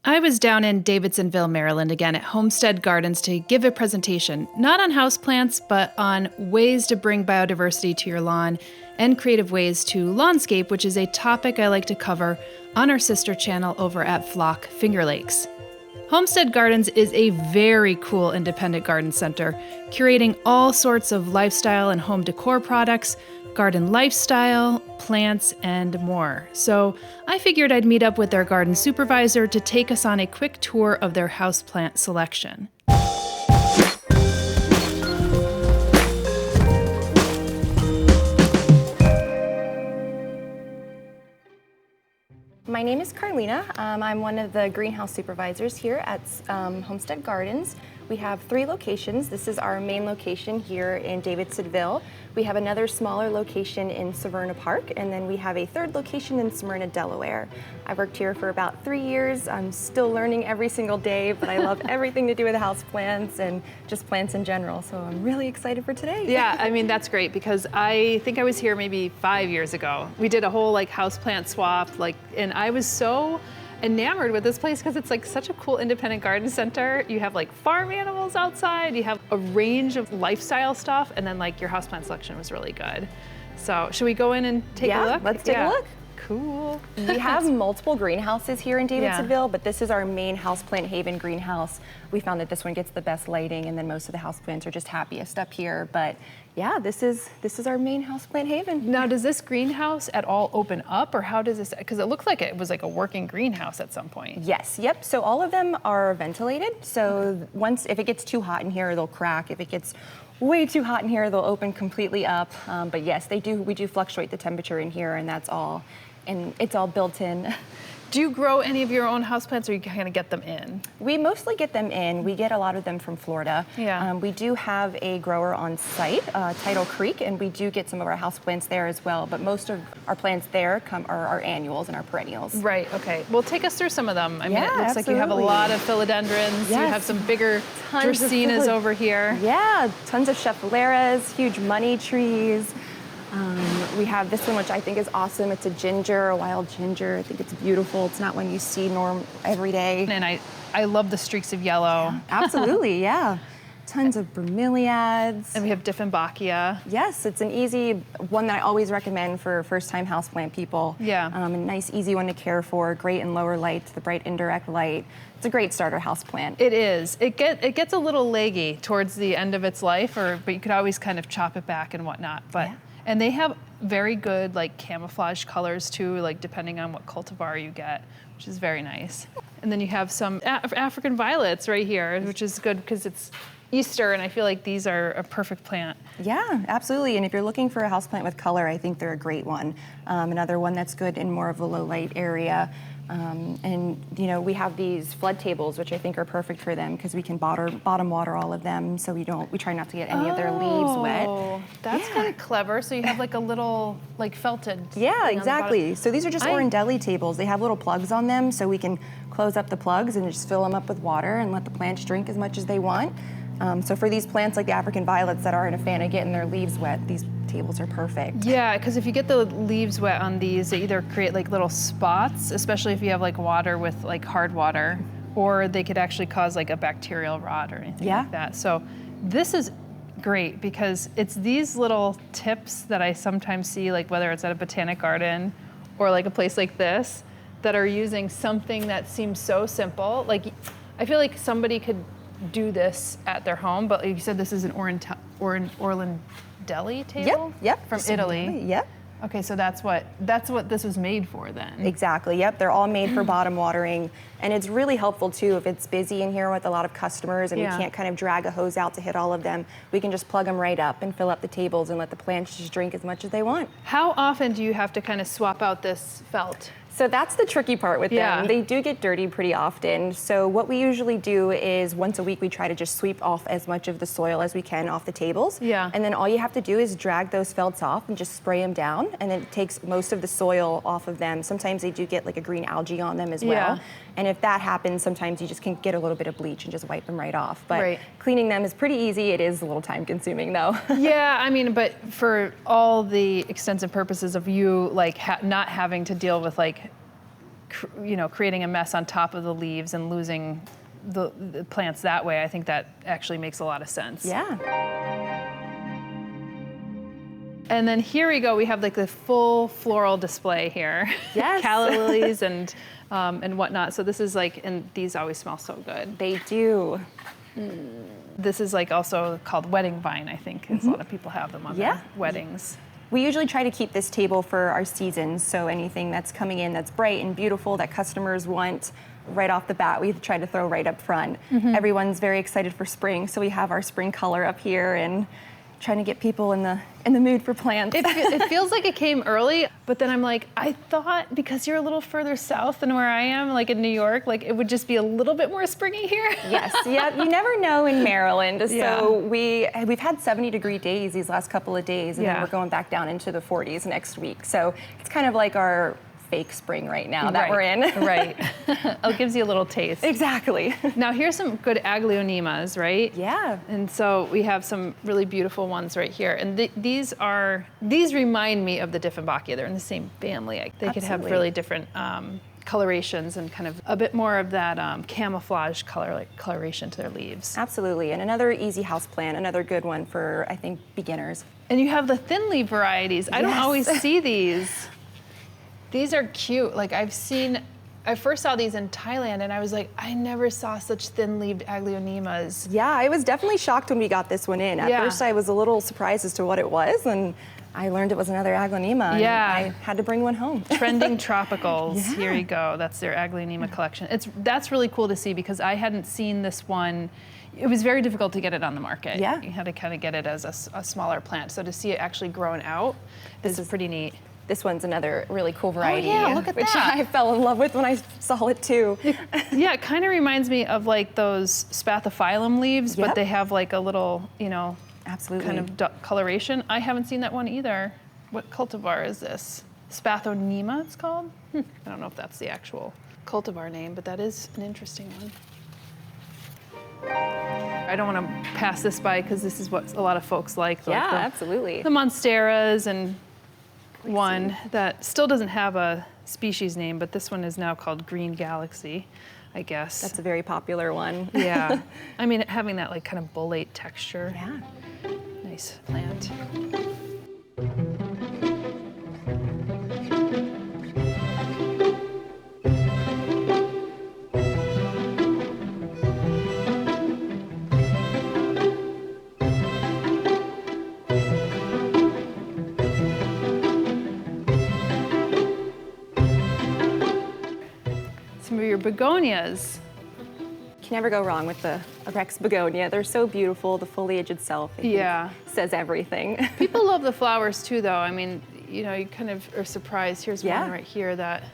I was down in Davidsonville, Maryland again at Homestead Gardens to give a presentation, not on houseplants, but on ways to bring biodiversity to your lawn and creative ways to lawnscape, which is a topic I like to cover on our sister channel over at Flock Finger Lakes. Homestead Gardens is a very cool independent garden center, curating all sorts of lifestyle and home decor products, garden lifestyle, plants, and more. So I figured I'd meet up with their garden supervisor to take us on a quick tour of their houseplant selection. My name is Carlina. I'm one of the greenhouse supervisors here at Homestead Gardens. We have 3 locations. This is our main location here in Davidsonville. We have another smaller location in Severna Park, and then we have a 3rd location in Smyrna, Delaware. I've worked here for about 3 years. I'm still learning every single day, but I love everything to do with houseplants and just plants in general, so I'm really excited for today. Yeah, I mean, that's great because I think I was here maybe 5 years ago. We did a whole houseplant swap, and I was so enamored with this place because it's such a cool independent garden center. You have farm animals outside, you have a range of lifestyle stuff, and then your houseplant selection was really good. So should we go in and take a look? Yeah, let's take a look. Cool. We have multiple greenhouses here in Davidsonville, but this is our main houseplant haven greenhouse. We found that this one gets the best lighting, and then most of the houseplants are just happiest up here. But yeah, this is our main houseplant haven. Now, does this greenhouse at all open up, or how does this? Because it looked like it was a working greenhouse at some point. Yes. Yep. So all of them are ventilated. So if it gets too hot in here, they'll crack. If it gets way too hot in here, they'll open completely up. But yes, we do fluctuate the temperature in here, and that's all. And it's all built in. Do you grow any of your own houseplants, or you kind of get them in? We mostly get them in. We get a lot of them from Florida. Yeah. We do have a grower on site, Tidal Creek, and we do get some of our houseplants there as well. But most of our plants there are our annuals and our perennials. Right. Okay. Well, take us through some of them. I mean, it looks like you have a absolutely. lot of philodendrons. Yes. You have some bigger Tons of dracaenas over here. Yeah, tons of scheffeleras, huge money trees. We have this one, which I think is awesome. It's a ginger, a wild ginger. I think it's beautiful. It's not one you see every day. And I love the streaks of yellow. Yeah, absolutely, yeah. Tons of bromeliads. And we have Dieffenbachia. Yes, it's an easy one that I always recommend for first-time houseplant people. Yeah. A nice, easy one to care for. Great in lower light, the bright indirect light. It's a great starter houseplant. It is. It gets a little leggy towards the end of its life, but you could always kind of chop it back and whatnot. But yeah. And they have very good camouflage colors too, depending on what cultivar you get, which is very nice. And then you have some African violets right here, which is good because it's Easter, and I feel like these are a perfect plant. Yeah, absolutely. And if you're looking for a houseplant with color, I think they're a great one. Another one that's good in more of a low light area. And we have these flood tables, which I think are perfect for them because we can bottom water all of them, so we try not to get any of their leaves wet. Oh, that's kind of clever. So you have a little felted. Yeah, exactly. So these are just Orandelli tables. They have little plugs on them, so we can close up the plugs and just fill them up with water and let the plants drink as much as they want. So for these plants like the African violets that aren't a fan of getting their leaves wet, these tables are perfect. Yeah, because if you get the leaves wet on these, they either create little spots, especially if you have hard with hard water, or they could actually cause a bacterial rot or anything like that. So this is great because it's these little tips that I sometimes see, whether it's at a botanic garden or a place like this, that are using something that seems so simple. I feel like somebody could do this at their home, but you said this is an Orlandelli table? Yep. From Italy. Yep. Okay, so that's what this was made for then. Exactly, yep. They're all made for bottom watering, and it's really helpful too if it's busy in here with a lot of customers and we can't kind of drag a hose out to hit all of them. We can just plug them right up and fill up the tables and let the plants just drink as much as they want. How often do you have to kind of swap out this felt? So that's the tricky part with them. They do get dirty pretty often. So what we usually do is once a week we try to just sweep off as much of the soil as we can off the tables. Yeah. And then all you have to do is drag those felts off and just spray them down, and it takes most of the soil off of them. Sometimes they do get a green algae on them as well. And if that happens, sometimes you just can get a little bit of bleach and just wipe them right off. But cleaning them is pretty easy. It is a little time consuming though. Yeah, I mean, but for all the extensive purposes of you not having to deal with creating a mess on top of the leaves and losing the plants that way, I think that actually makes a lot of sense. Yeah. And then here we go, we have like the full floral display here. Yes. Calla lilies and whatnot. So this is like, and these always smell so good. They do. This is like also called wedding vine, I think. A lot of people have them on their weddings. We usually try to keep this table for our seasons, so anything that's coming in that's bright and beautiful that customers want right off the bat, we try to throw right up front. Everyone's very excited for spring, so we have our spring color up here and trying to get people in the mood for plants. It feels like it came early, but then I'm like, I thought because you're a little further south than where I am, like in New York, like it would just be a little bit more springy here. Yes, yeah, you never know in Maryland. So we've had 70-degree days these last couple of days, and then we're going back down into the 40s next week. So it's kind of like our fake spring right now that we're in. Right. It gives you a little taste. Exactly. Now here's some good aglaonemas, right? Yeah. And so we have some really beautiful ones right here. And these remind me of the Dieffenbachia. They're in the same family. They could have really different colorations and kind of a bit more of that camouflage coloration to their leaves. Absolutely. And another easy house plant, another good one for, I think, beginners. And you have the thin leaf varieties. I don't always see these. These are cute. Like I first saw these in Thailand and I was like, I never saw such thin-leaved aglaonemas. Yeah, I was definitely shocked when we got this one in. At first I was a little surprised as to what it was, and I learned it was another aglaonema, and I had to bring one home. Trending tropicals, here you go. That's their aglaonema collection. That's really cool to see because I hadn't seen this one. It was very difficult to get it on the market. Yeah. You had to kind of get it as a smaller plant. So to see it actually growing out, this is pretty neat. This one's another really cool variety. Oh yeah, look at which that. I fell in love with when I saw it too. Yeah, it kind of reminds me of like those spathiphyllum leaves, but they have like a little, absolutely kind of coloration. I haven't seen that one either. What cultivar is this? Spathonema it's called? I don't know if that's the actual cultivar name, but that is an interesting one. I don't want to pass this by because this is what a lot of folks like. Yeah, absolutely. The monsteras and one that still doesn't have a species name, but this one is now called Green Galaxy, I guess. That's a very popular one. Yeah. I mean, having that like kind of bullate texture. Yeah. Nice plant. Some of your begonias. Can never go wrong with a Rex begonia. They're so beautiful. The foliage itself, I think, says everything. People love the flowers too, though. I mean, you kind of are surprised. Here's one right here that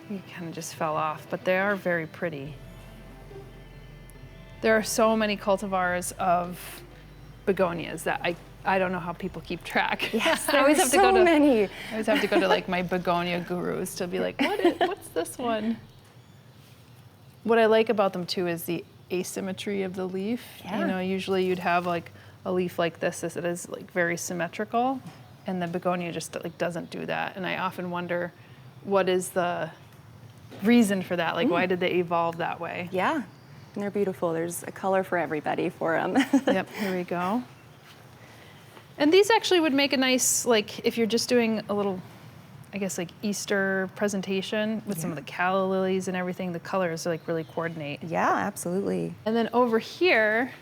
kind of just fell off, but they are very pretty. There are so many cultivars of begonias that I don't know how people keep track. Yes, there are so many. I always have to go to like my begonia gurus to be like, what's this one? What I like about them too is the asymmetry of the leaf. Yeah. Usually you'd have like a leaf like this that is like very symmetrical, and the begonia just like doesn't do that. And I often wonder, what is the reason for that? Like, why did they evolve that way? Yeah, and they're beautiful. There's a color for everybody for them. Yep, here we go. And these actually would make a nice, like, if you're just doing a little, I guess, like Easter presentation with some of the calla lilies and everything, the colors like really coordinate. Yeah, absolutely. And then over here,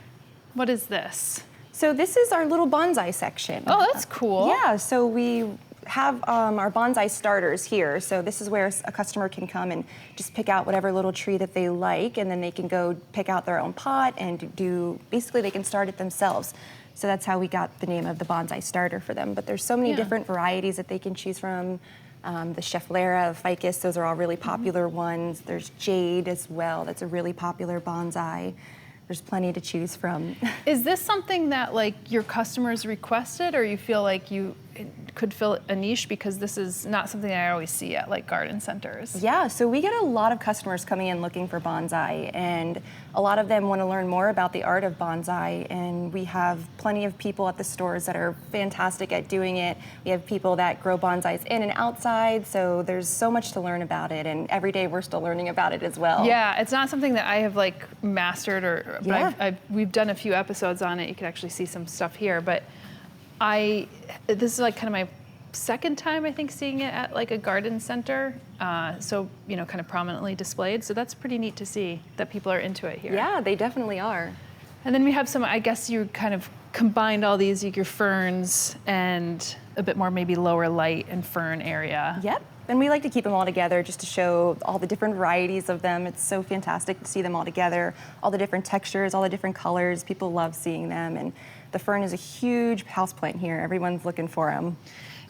what is this? So this is our little bonsai section. Oh, that's cool. Yeah, so we have our bonsai starters here. So this is where a customer can come and just pick out whatever little tree that they like, and then they can go pick out their own pot and basically they can start it themselves. So that's how we got the name of the bonsai starter for them. But there's so many different varieties that they can choose from. The Schefflera, the ficus, those are all really popular ones. There's jade as well. That's a really popular bonsai. There's plenty to choose from. Is this something that like your customers requested, or you feel like it could fill a niche, because this is not something I always see at like garden centers. Yeah, so we get a lot of customers coming in looking for bonsai, and a lot of them want to learn more about the art of bonsai, and we have plenty of people at the stores that are fantastic at doing it. We have people that grow bonsais in and outside, so there's so much to learn about it, and every day we're still learning about it as well. Yeah, it's not something that I have like mastered, but Yeah. we've done a few episodes on it. You can actually see some stuff here, but this is like kind of my second time, I think, seeing it at like a garden center. So, you know, kind of prominently displayed. So that's pretty neat to see that people are into it here. Yeah, they definitely are. And then we have some, I guess you kind of combined all these, like your ferns and a bit more maybe lower light and fern area. Yep. And we like to keep them all together just to show all the different varieties of them. It's so fantastic to see them all together, all the different textures, all the different colors. People love seeing them. And the fern is a huge houseplant here. Everyone's looking for them.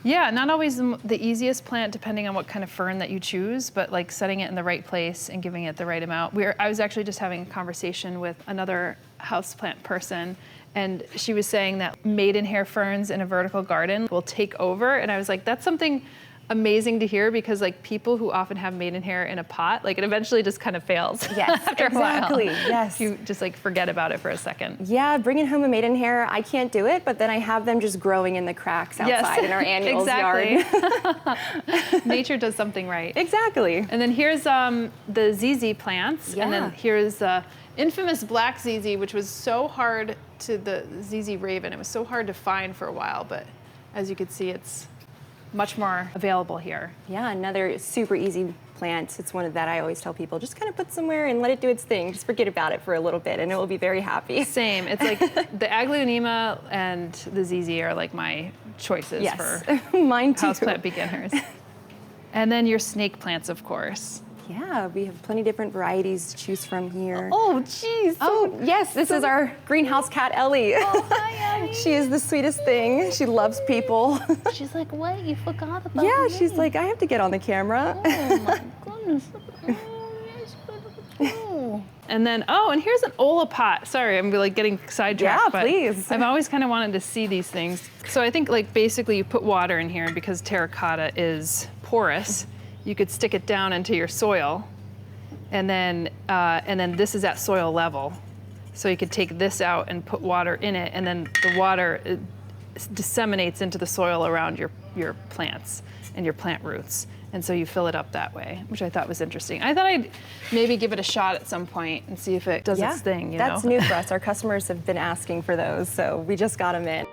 Yeah, not always the easiest plant depending on what kind of fern that you choose, but like setting it in the right place and giving it the right amount. I was actually just having a conversation with another houseplant person, and she was saying that maidenhair ferns in a vertical garden will take over. And I was like, that's something amazing to hear, because like people who often have maidenhair in a pot, like it eventually just kind of fails. Yes, after exactly. a while. Yes. If you just like forget about it for a second. Yeah, bringing home a maidenhair, I can't do it, but then I have them just growing in the cracks outside in our annuals yard. Nature does something right. Exactly. And then here's the ZZ plants, and then here's the infamous black ZZ, which was so hard to the ZZ Raven. It was so hard to find for a while, but as you can see, it's much more available here. Yeah, another super easy plant. It's one that I always tell people, just kind of put somewhere and let it do its thing. Just forget about it for a little bit and it will be very happy. Same. It's like the Aglaonema and the ZZ are like my choices for mine too. Houseplant beginners. And then your snake plants, of course. Yeah, we have plenty of different varieties to choose from here. Oh, geez. Oh, yes, this is our greenhouse cat, Ellie. Oh, hi, Ellie. She is the sweetest thing. She loves people. She's like, what? You forgot about Yeah, me. she's like, I have to get on the camera. Oh, my goodness. Oh. And then, and here's an Ola pot. Sorry, I'm like getting sidetracked. Yeah, please. But I've always kind of wanted to see these things. So I think like basically you put water in here, and because terracotta is porous, you could stick it down into your soil, and then this is at soil level. So you could take this out and put water in it, and then the water disseminates into the soil around your plants and your plant roots. And so you fill it up that way, which I thought was interesting. I thought I'd maybe give it a shot at some point and see if it does its thing. That's new for us. Our customers have been asking for those, so we just got them in.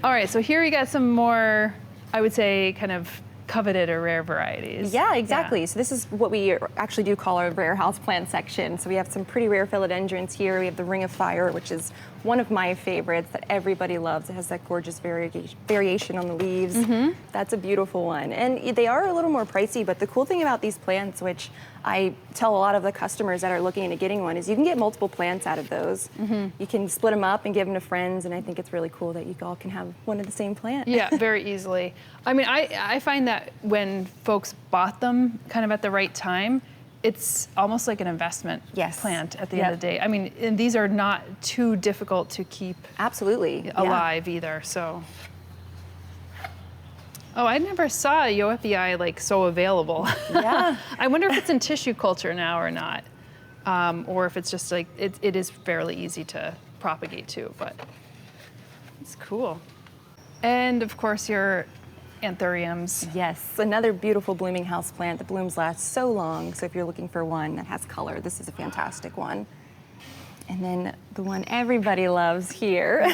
All right, so here we got some more, I would say, kind of coveted or rare varieties. Yeah, exactly. So this is what we actually do call our rare houseplant section. So we have some pretty rare philodendrons here. We have the Ring of Fire, which is one of my favorites that everybody loves. It has that gorgeous variation on the leaves. That's a beautiful one. And they are a little more pricey, but the cool thing about these plants, which I tell a lot of the customers that are looking into getting one, is you can get multiple plants out of those. You can split them up and give them to friends, and I think it's really cool that you all can have one of the same plant. Yeah, very easily. I mean, I find that when folks bought them kind of at the right time, it's almost like an investment plant at the end of the day. I mean, and these are not too difficult to keep alive either, so. Oh, I never saw a Yoepii like so available. Yeah. I wonder if it's in tissue culture now or not, or if it's just like, it is fairly easy to propagate too, but it's cool. And of course your anthuriums. Yes, another beautiful blooming houseplant. The blooms last so long, so if you're looking for one that has color, this is a fantastic one. And then the one everybody loves here.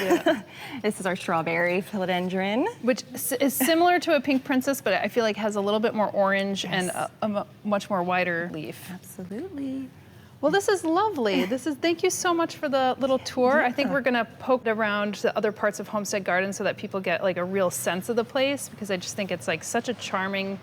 This is our strawberry philodendron. Which is similar to a pink princess, but I feel like has a little bit more orange and a much more wider leaf. Absolutely. Well, this is lovely. Thank you so much for the little tour. I think we're gonna poke around the other parts of Homestead Gardens so that people get like a real sense of the place, because I just think it's like such a charming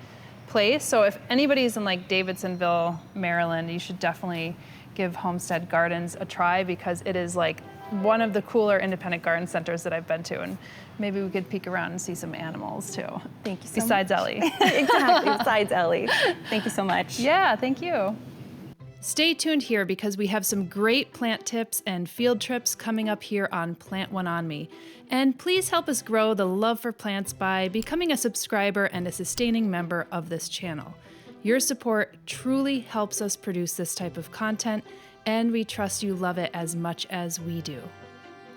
place. So if anybody's in like Davidsonville, Maryland, you should definitely give Homestead Gardens a try, because it is like one of the cooler independent garden centers that I've been to, and maybe we could peek around and see some animals too. Thank you so Besides much. Ellie. Exactly, besides Ellie. Thank you so much. Yeah, thank you. Stay tuned here because we have some great plant tips and field trips coming up here on Plant One On Me. And please help us grow the love for plants by becoming a subscriber and a sustaining member of this channel. Your support truly helps us produce this type of content, and we trust you love it as much as we do.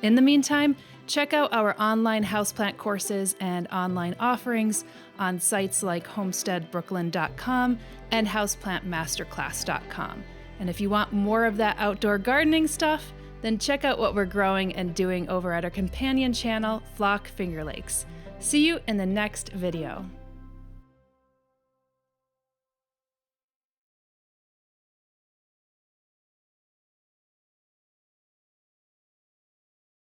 In the meantime, check out our online houseplant courses and online offerings on sites like homesteadbrooklyn.com and houseplantmasterclass.com. And if you want more of that outdoor gardening stuff, then check out what we're growing and doing over at our companion channel, Flock Finger Lakes. See you in the next video.